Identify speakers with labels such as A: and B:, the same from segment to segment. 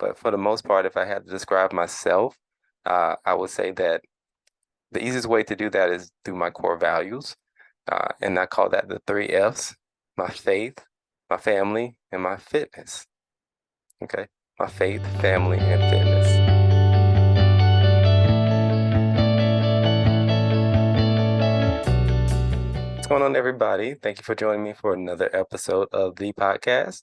A: but for the most part, if I had to describe myself, I would say that the easiest way to do that is through my core values. And I call that the three F's: my faith, my family, and my fitness. Okay. My faith, family, and fitness. What's going on, everybody? Thank you for joining me for another episode of the podcast.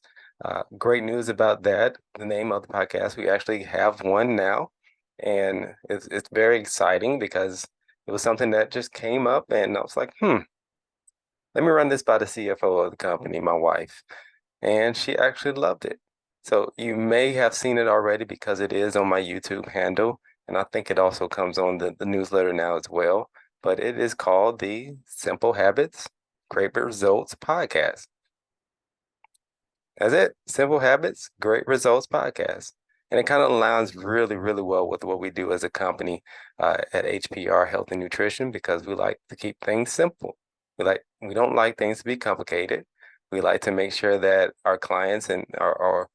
A: Great news about that. The name of the podcast, we actually have one now. And it's very exciting because it was something that just came up, and I was like, let me run this by the CFO of the company, my wife. And she actually loved it. So you may have seen it already because it is on my YouTube handle. And I think it also comes on the newsletter now as well. But it is called the Simple Habits, Great Results Podcast. That's it. Simple Habits, Great Results Podcast. And it kind of aligns really, really well with what we do as a company at HPR Health and Nutrition, because we like to keep things simple. We don't like things to be complicated. We like to make sure that our clients and our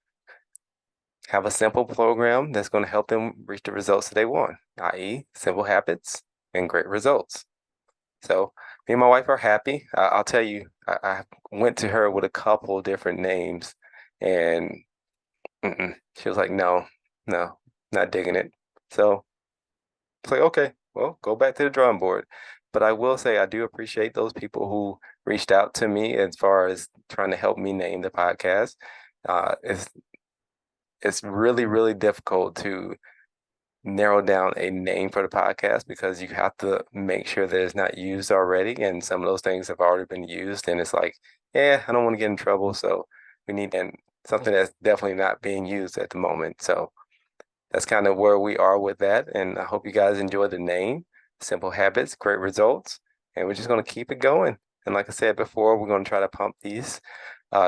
A: have a simple program that's going to help them reach the results that they want, i.e., simple habits and great results. So me and my wife are happy. I'll tell you, I went to her with a couple of different names, and she was like, no, not digging it. So it's like, okay, well, go back to the drawing board. But I will say I do appreciate those people who reached out to me as far as trying to help me name the podcast. It's really, really difficult to narrow down a name for the podcast because you have to make sure that it's not used already. And some of those things have already been used. And it's like, yeah, I don't want to get in trouble. So we need something that's definitely not being used at the moment. So that's kind of where we are with that. And I hope you guys enjoy the name, Simple Habits, Great Results. And we're just going to keep it going. And like I said before, we're going to try to pump these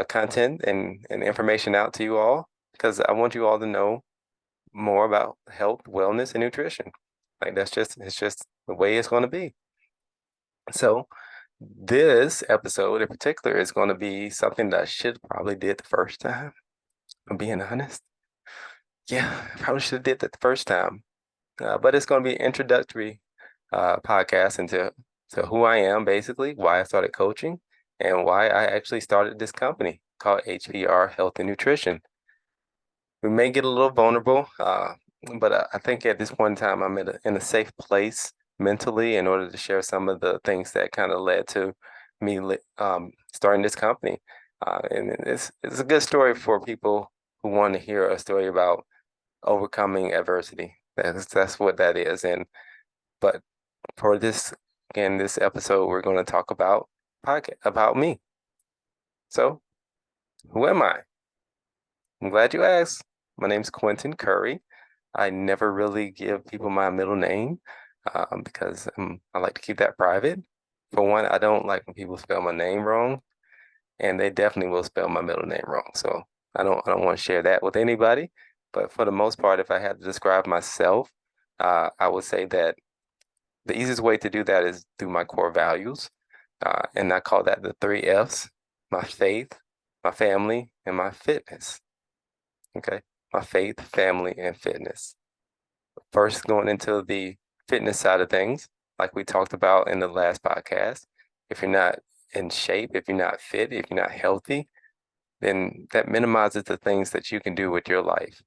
A: content and information out to you all because I want you all to know more about health, wellness, and nutrition. Like it's just the way it's going to be. So this episode in particular is going to be something that I should probably did the first time. I'm being honest. Yeah, I probably should have did that the first time. But it's going to be an introductory podcast into who I am, basically, why I started coaching, and why I actually started this company called HPR Health and Nutrition. We may get a little vulnerable, but I think at this point in time, I'm in a safe place mentally in order to share some of the things that kind of led to me starting this company. And it's a good story for people who want to hear a story about overcoming adversity. That's what that is. But for this episode, we're going to talk about me. So, who am I? I'm glad you asked. My name's Quentin Curry. I never really give people my middle name because I like to keep that private. For one, I don't like when people spell my name wrong, and they definitely will spell my middle name wrong. So I don't want to share that with anybody. But for the most part, if I had to describe myself, I would say that the easiest way to do that is through my core values. And I call that the three F's: my faith, my family, and my fitness. Okay. My faith, family, and fitness. First, going into the fitness side of things, like we talked about in the last podcast, if you're not in shape, if you're not fit, if you're not healthy, then that minimizes the things that you can do with your life.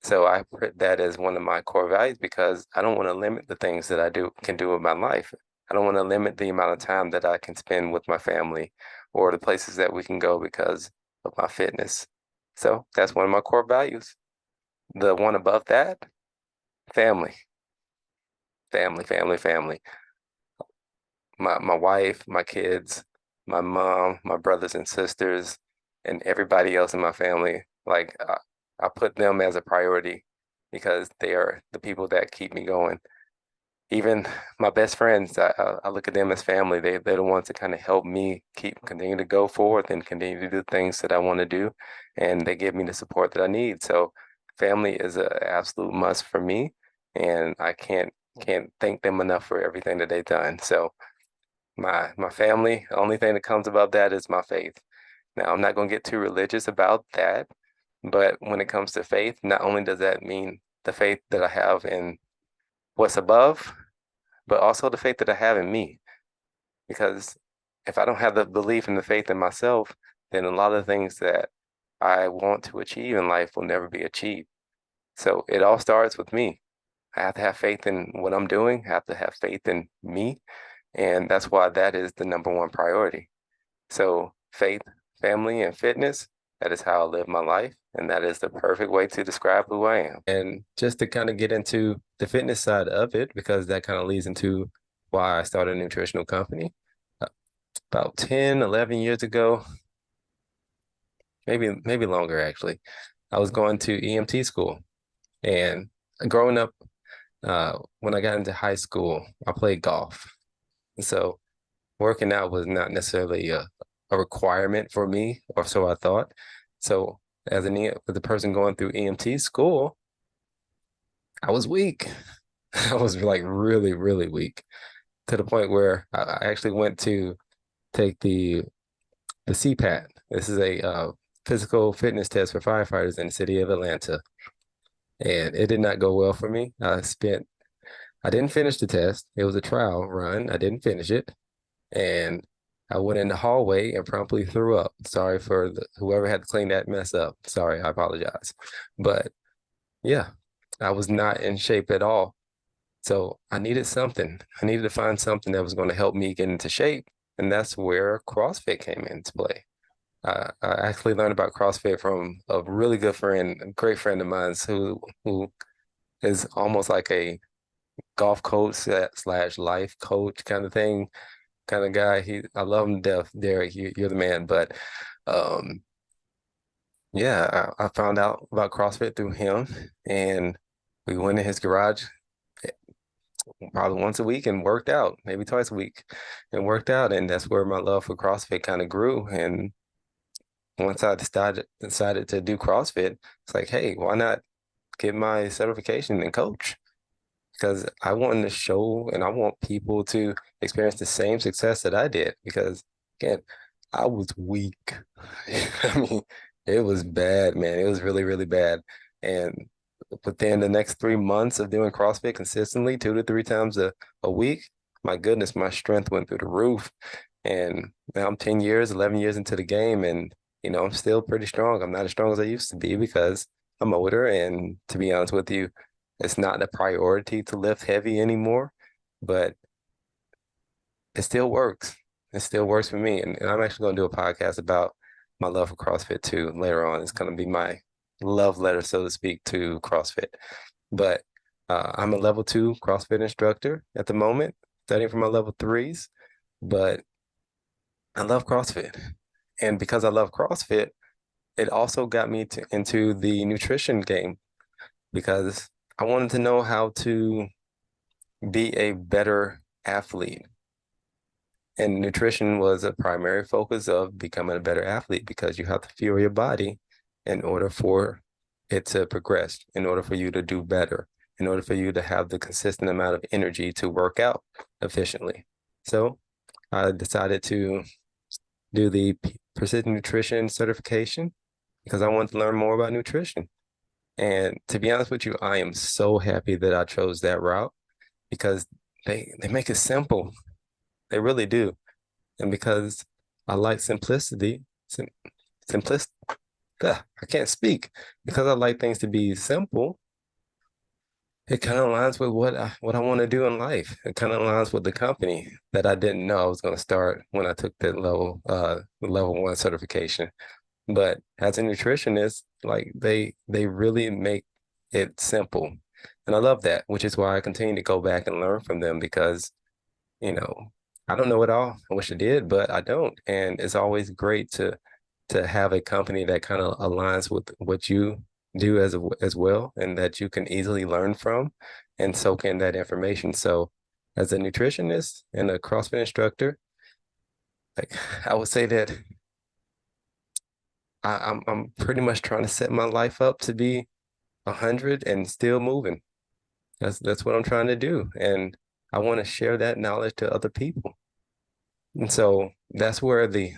A: So I put that as one of my core values because I don't want to limit the things that I can do with my life. I don't want to limit the amount of time that I can spend with my family or the places that we can go because of my fitness. So that's one of my core values. The one above that, family, family. My wife, my kids, my mom, my brothers and sisters, and everybody else in my family. Like I put them as a priority because they are the people that keep me going. Even my best friends, I look at them as family. They're the ones that kind of help me continue to go forward and continue to do things that I want to do, and they give me the support that I need. So family is an absolute must for me, and I can't thank them enough for everything that they've done. So my family, the only thing that comes above that is my faith. Now I'm not gonna get too religious about that, But when it comes to faith, not only does that mean the faith that I have in what's above, but also the faith that I have in me. Because if I don't have the belief and the faith in myself, then a lot of things that I want to achieve in life will never be achieved. So it all starts with me. I have to have faith in what I'm doing. I have to have faith in me. And that's why that is the number one priority. So faith, family, and fitness, that is how I live my life. And that is the perfect way to describe who I am. And just to kind of get into the fitness side of it, because that kind of leads into why I started a nutritional company. About 10, 11 years ago, maybe longer actually, I was going to EMT school. And growing up, when I got into high school, I played golf. And so working out was not necessarily a requirement for me, or so I thought. So as as a person going through EMT school, I was weak. I was like really, really weak to the point where I actually went to take the CPAT. This is a physical fitness test for firefighters in the city of Atlanta, and it did not go well for me. I didn't finish the test. It was a trial run. I didn't finish it, and I went in the hallway and promptly threw up. Sorry for whoever had to clean that mess up. Sorry, I apologize. But yeah, I was not in shape at all. So I needed something. I needed to find something that was going to help me get into shape. And that's where CrossFit came into play. I actually learned about CrossFit from a really good friend, a great friend of mine who is almost like a golf coach slash life coach kind of thing, kind of guy. I love him to death. Derek, you're the man. But um, yeah, I found out about CrossFit through him, and we went in his garage probably once a week and worked out, maybe twice a week, and worked out. And that's where my love for CrossFit kind of grew. And once I decided to do CrossFit, it's like, hey, why not get my certification and coach? Because I want to show and I want people to experience the same success that I did. Because again, I was weak. I mean, it was bad, man. It was really, really bad. And within the next 3 months of doing CrossFit consistently, 2 to 3 times a week, my goodness, my strength went through the roof. And now I'm 10 years, 11 years into the game, and I'm still pretty strong. I'm not as strong as I used to be because I'm older. And to be honest with you, it's not a priority to lift heavy anymore, but it still works. It still works for me. And I'm actually going to do a podcast about my love for CrossFit too later on. It's going to be my love letter, so to speak, to CrossFit. But I'm a level 2 CrossFit instructor at the moment, studying for my level 3s. But I love CrossFit. And because I love CrossFit, it also got me into the nutrition game because I wanted to know how to be a better athlete. And nutrition was a primary focus of becoming a better athlete because you have to fuel your body in order for it to progress, in order for you to do better, in order for you to have the consistent amount of energy to work out efficiently. So I decided to do the Precision Nutrition certification because I wanted to learn more about nutrition. And to be honest with you, I am so happy that I chose that route because they make it simple. They really do. And because I like simplicity, simplicity, I can't speak. Because I like things to be simple, it kind of aligns with what I want to do in life. It kind of aligns with the company that I didn't know I was going to start when I took the level 1 certification. But as a nutritionist, like they really make it simple. And I love that, which is why I continue to go back and learn from them because, you know, I don't know it all. I wish I did, but I don't. And it's always great to have a company that kind of aligns with what you do as well and that you can easily learn from and soak in that information. So as a nutritionist and a CrossFit instructor, like I would say that I'm pretty much trying to set my life up to be 100 and still moving. That's what I'm trying to do. And I want to share that knowledge to other people. And so that's where the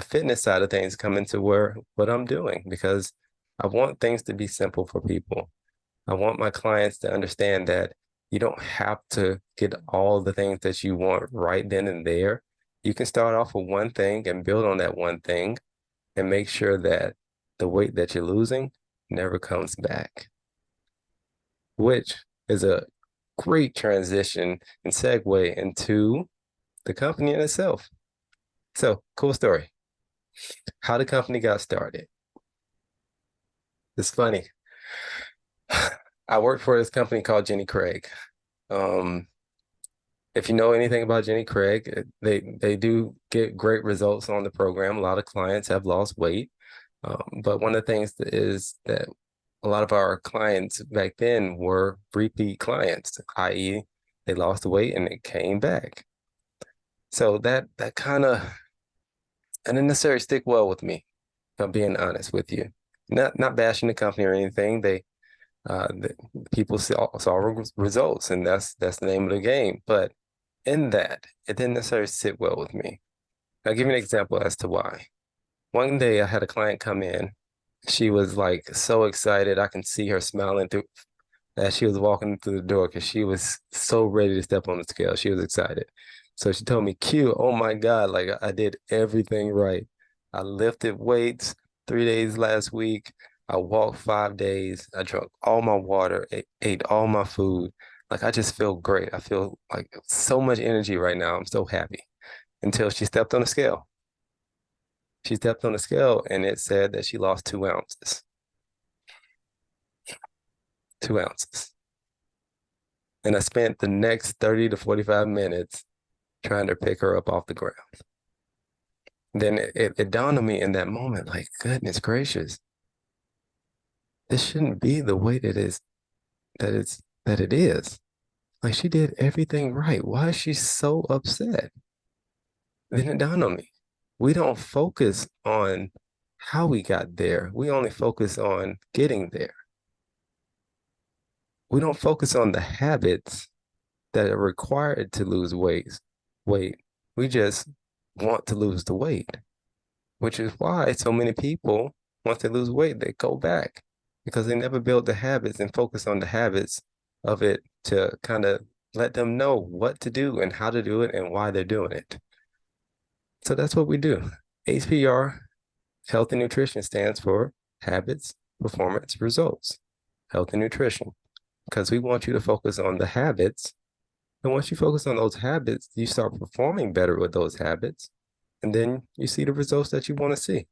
A: fitness side of things come into where what I'm doing because I want things to be simple for people. I want my clients to understand that you don't have to get all the things that you want right then and there. You can start off with one thing and build on that one thing and make sure that the weight that you're losing never comes back, which is a great transition and segue into the company in itself. So, cool story. How the company got started. It's funny. I worked for this company called Jenny Craig. Um, if you know anything about Jenny Craig, they do get great results on the program. A lot of clients have lost weight. But one of the things is that a lot of our clients back then were repeat clients, i.e., they lost the weight and it came back. So that kind of didn't necessarily stick well with me, if I'm being honest with you. Not bashing the company or anything. The people saw results, and that's the name of the game. But in that, it didn't necessarily sit well with me. I'll give you an example as to why. One day I had a client come in. She was like so excited. I can see her smiling through as she was walking through the door because she was so ready to step on the scale. She was excited. So she told me, Q, oh my God, like I did everything right. I lifted weights 3 days last week. I walked 5 days. I drank all my water, ate all my food. Like I just feel great. I feel like so much energy right now. I'm so happy until she stepped on the scale. She stepped on the scale and it said that she lost 2 ounces. 2 ounces. And I spent the next 30 to 45 minutes trying to pick her up off the ground. Then it dawned on me in that moment, like, goodness gracious, this shouldn't be the way that it is. Like she did everything right. Why is she so upset? Then it dawned on me. We don't focus on how we got there. We only focus on getting there. We don't focus on the habits that are required to lose weight. We just want to lose the weight, which is why so many people, once they lose weight, they go back because they never build the habits and focus on the habits of it to kind of let them know what to do and how to do it and why they're doing it. So that's what we do. HPR, Health and Nutrition, stands for Habits, Performance, Results. Health and Nutrition, because we want you to focus on the habits. And once you focus on those habits, you start performing better with those habits. And then you see the results that you want to see.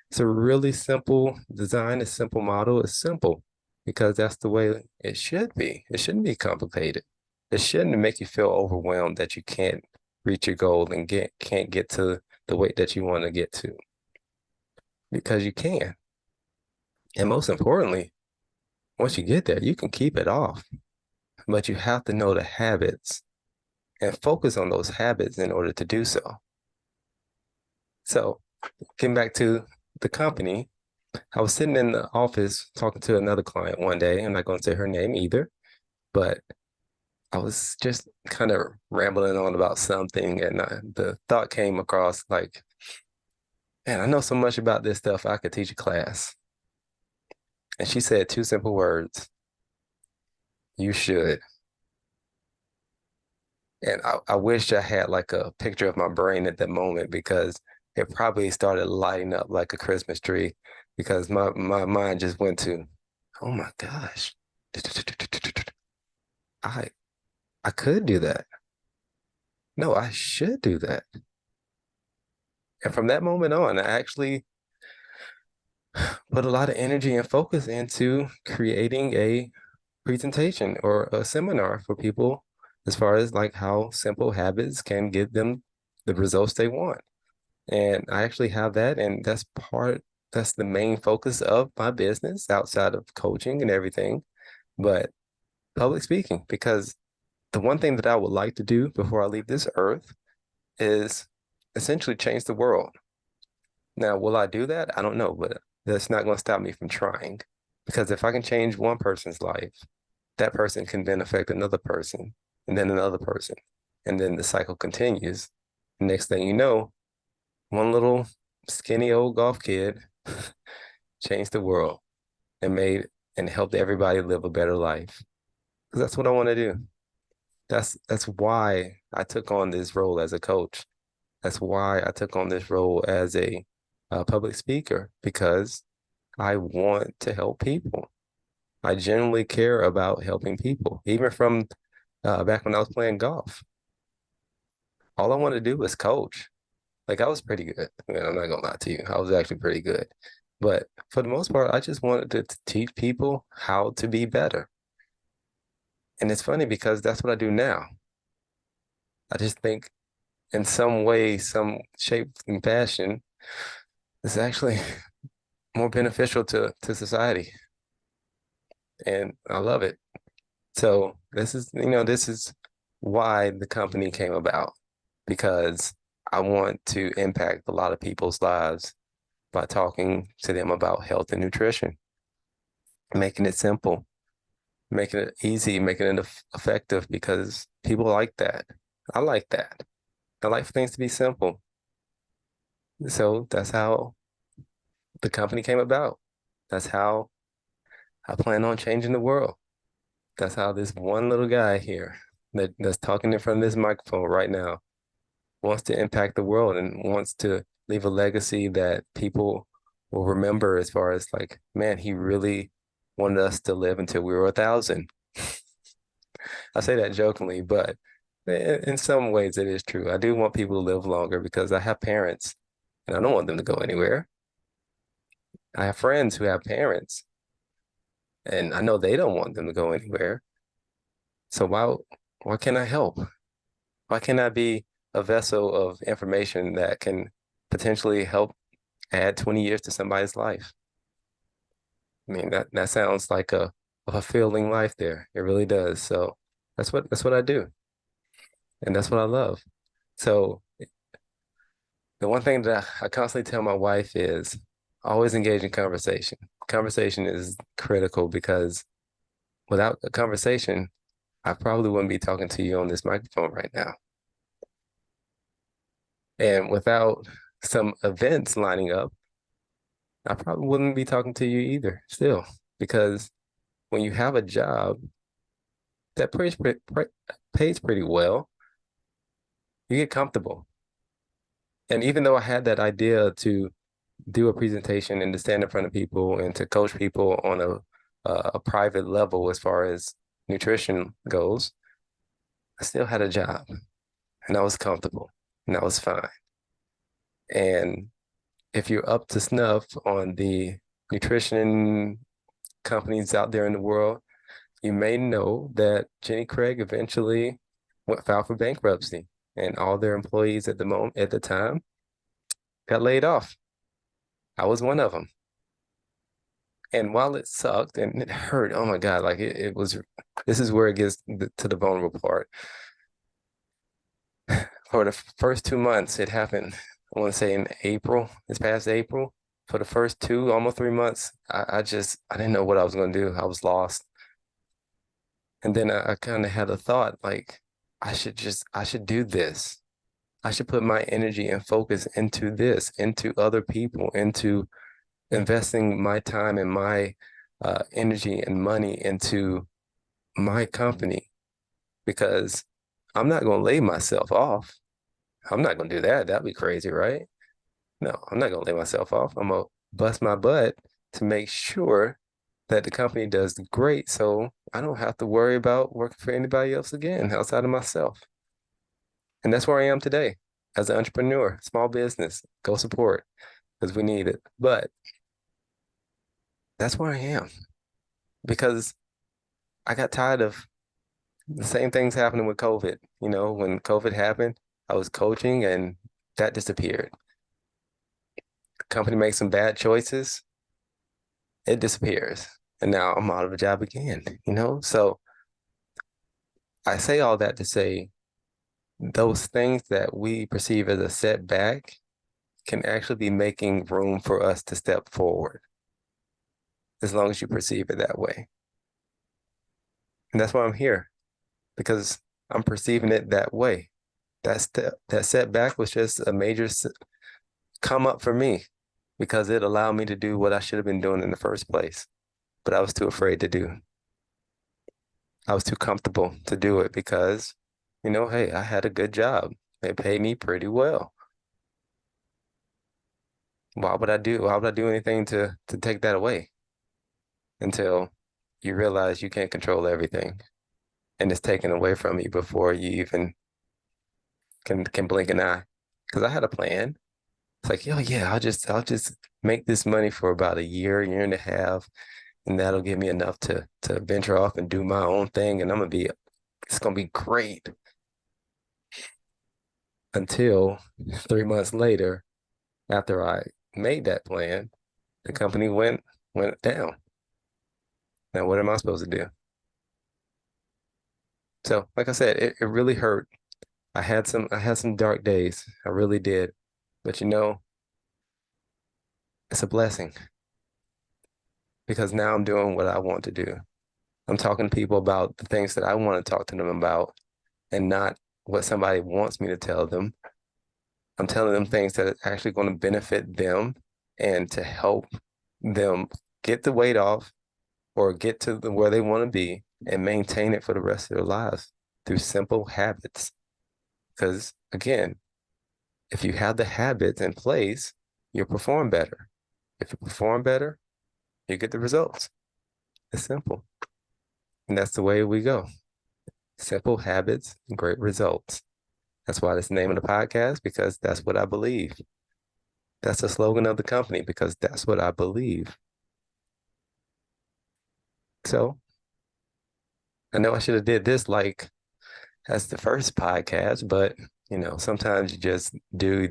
A: It's a really simple design, a simple model. It's simple because that's the way it should be. It shouldn't be complicated. It shouldn't make you feel overwhelmed that you can't reach your goal and can't get to the weight that you want to get to. Because you can. And most importantly, once you get there, you can keep it off. But you have to know the habits and focus on those habits in order to do so. So, getting back to the company, I was sitting in the office talking to another client one day. I'm not going to say her name either, but I was just kind of rambling on about something, and the thought came across like, man, I know so much about this stuff. I could teach a class. And she said 2 simple words: you should. And I wish I had like a picture of my brain at that moment because it probably started lighting up like a Christmas tree because my mind just went to, oh my gosh, I I could do that. No, I should do that. And from that moment on, I actually put a lot of energy and focus into creating a presentation or a seminar for people as far as like how simple habits can give them the results they want. And I actually have that, and that's the main focus of my business outside of coaching and everything. But public speaking, because the one thing that I would like to do before I leave this earth is essentially change the world. Now, will I do that? I don't know, but that's not going to stop me from trying. Because if I can change one person's life, that person can then affect another person, and then another person. And then the cycle continues. Next thing you know, one little skinny old golf kid changed the world and made and helped everybody live a better life. Because that's what I want to do. That's why I took on this role as a coach. That's why I took on this role as a public speaker, because I want to help people. I genuinely care about helping people, even from back when I was playing golf. All I wanted to do was coach. Like I was pretty good. I mean, I'm not gonna lie to you. I was actually pretty good. But for the most part, I just wanted to teach people how to be better. And it's funny because that's what I do now. I just think in some way, some shape and fashion, it's actually more beneficial to society. And I love it. So this is why the company came about, because I want to impact a lot of people's lives by talking to them about health and nutrition, making it simple, making it easy, making it effective, because people like that. I like that. I like for things to be simple. So that's how the company came about. That's how I plan on changing the world. That's how this one little guy here that's talking in front of this microphone right now wants to impact the world and wants to leave a legacy that people will remember, as far as like, man, he really wanted us to live until we were 1,000. I say that jokingly, but in some ways it is true. I do want people to live longer because I have parents and I don't want them to go anywhere. I have friends who have parents and I know they don't want them to go anywhere. So why can't I help? Why can't I be a vessel of information that can potentially help add 20 years to somebody's life? I mean, that sounds like a fulfilling life there. It really does. So that's what I do. And that's what I love. So the one thing that I constantly tell my wife is always engage in conversation. Conversation is critical because without a conversation, I probably wouldn't be talking to you on this microphone right now. And without some events lining up, I probably wouldn't be talking to you either still, because when you have a job that pays pretty well, you get comfortable. And even though I had that idea to do a presentation and to stand in front of people and to coach people on a private level as far as nutrition goes, I still had a job and I was comfortable and I was fine. And if you're up to snuff on the nutrition companies out there in the world, you may know that Jenny Craig eventually filed for bankruptcy, and all their employees at the time got laid off. I was one of them. And while it sucked and it hurt, oh my God, like it was, this is where it gets to the vulnerable part. For the first 2 months, it happened, I want to say in April, this past April. For the first two, almost 3 months, I didn't know what I was going to do. I was lost. And then I kind of had a thought like, I should do this. I should put my energy and focus into this, into other people, into investing my time and my energy and money into my company, because I'm not going to lay myself off. I'm not going to do that. That'd be crazy, right? No, I'm not going to lay myself off. I'm going to bust my butt to make sure that the company does great, so I don't have to worry about working for anybody else again outside of myself. And that's where I am today as an entrepreneur, small business, go support because we need it. But that's where I am because I got tired of the same things happening with COVID. You know, when COVID happened, I was coaching and that disappeared. The company makes some bad choices, it disappears. And now I'm out of a job again, you know? So I say all that to say those things that we perceive as a setback can actually be making room for us to step forward, as long as you perceive it that way. And that's why I'm here, because I'm perceiving it that way. That setback was just a major come up for me. because it allowed me to do what I should have been doing in the first place, but I was too afraid to do. I was too comfortable to do it because, hey, I had a good job. They paid me pretty well. Why would I do anything to take that away until you realize you can't control everything and it's taken away from you before you even can blink an eye. Because I had a plan. It's like, oh yeah, I'll just make this money for about a year and a half, and that'll give me enough to venture off and do my own thing, and it's gonna be great. Until 3 months later, after I made that plan, the company went down. Now what am I supposed to do? So, like I said, it really hurt. I had some dark days. I really did. But it's a blessing because now I'm doing what I want to do. I'm talking to people about the things that I want to talk to them about and not what somebody wants me to tell them. I'm telling them things that are actually going to benefit them and to help them get the weight off or get to where they want to be and maintain it for the rest of their lives through simple habits. Because again, if you have the habits in place, you'll perform better. If you perform better, you get the results. It's simple. And that's the way we go. Simple habits, great results. That's why that's the name of the podcast, because that's what I believe. That's the slogan of the company, because that's what I believe. So I know I should have did this like as the first podcast, but sometimes you just do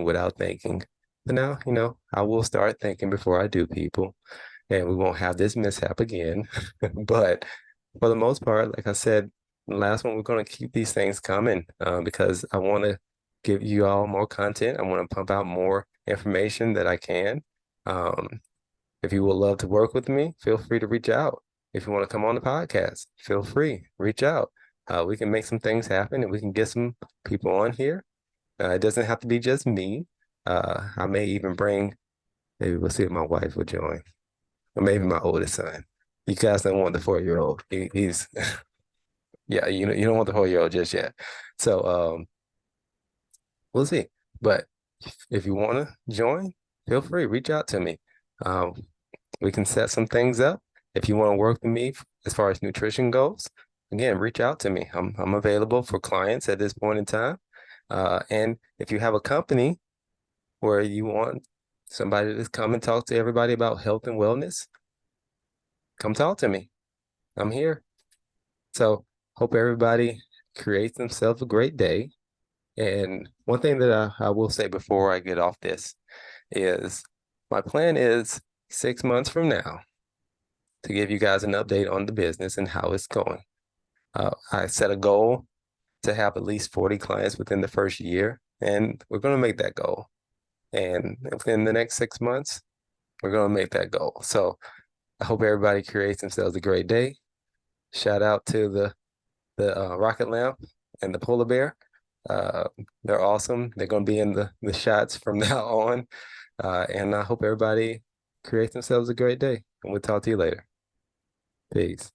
A: without thinking. But now, I will start thinking before I do, people, and we won't have this mishap again. But for the most part, like I said, the last one, we're going to keep these things coming because I want to give you all more content. I want to pump out more information that I can. Um, if you would love to work with me, feel free to reach out. If you want to come on the podcast, feel free, reach out. We can make some things happen and we can get some people on here. It doesn't have to be just me. I may even bring, maybe we'll see if my wife will join, or maybe my oldest son. You guys don't want the 4-year-old. He's, yeah, you don't want the 4-year-old just yet. So we'll see. But if you want to join, feel free, reach out to me. Um, we can set some things up. If you want to work with me as far as nutrition goes, again, reach out to me. I'm available for clients at this point in time. And if you have a company where you want somebody to come and talk to everybody about health and wellness, come talk to me. I'm here. So hope everybody creates themselves a great day. And one thing that I will say before I get off this is my plan is 6 months from now to give you guys an update on the business and how it's going. I set a goal to have at least 40 clients within the first year, and we're going to make that goal. And within the next 6 months, we're going to make that goal. So I hope everybody creates themselves a great day. Shout out to the Rocket Lamp and the Polar Bear. They're awesome. They're going to be in the shots from now on. And I hope everybody creates themselves a great day. And we'll talk to you later. Peace.